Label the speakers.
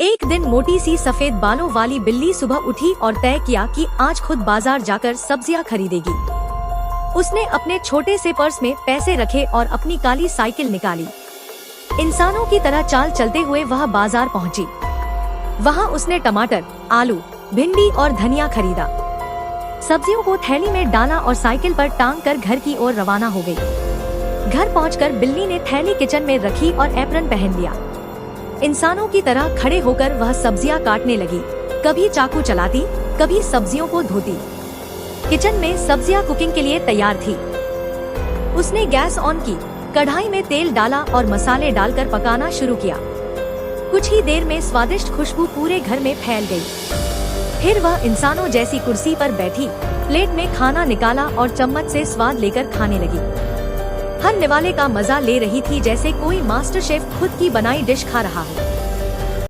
Speaker 1: एक दिन मोटी सी सफेद बालों वाली बिल्ली सुबह उठी और तय किया कि आज खुद बाजार जाकर सब्जियां खरीदेगी। उसने अपने छोटे से पर्स में पैसे रखे और अपनी काली साइकिल निकाली। इंसानों की तरह चाल चलते हुए वह बाजार पहुंची। वहां उसने टमाटर, आलू, भिंडी और धनिया खरीदा। सब्जियों को थैली में डाला और साइकिल पर टांग कर घर की ओर रवाना हो गई। घर पहुंचकर बिल्ली ने थैली किचन में रखी और एप्रन पहन लिया। इंसानों की तरह खड़े होकर वह सब्जियां काटने लगी। कभी चाकू चलाती, कभी सब्जियों को धोती। किचन में सब्जियां कुकिंग के लिए तैयार थी। उसने गैस ऑन की, कढ़ाई में तेल डाला और मसाले डालकर पकाना शुरू किया। कुछ ही देर में स्वादिष्ट खुशबू पूरे घर में फैल गई। फिर वह इंसानों जैसी कुर्सी पर बैठी, प्लेट में खाना निकाला और चम्मच से स्वाद लेकर खाने लगी। हर निवाले का मजा ले रही थी, जैसे कोई मास्टर शेफ खुद की बनाई डिश खा रहा हो।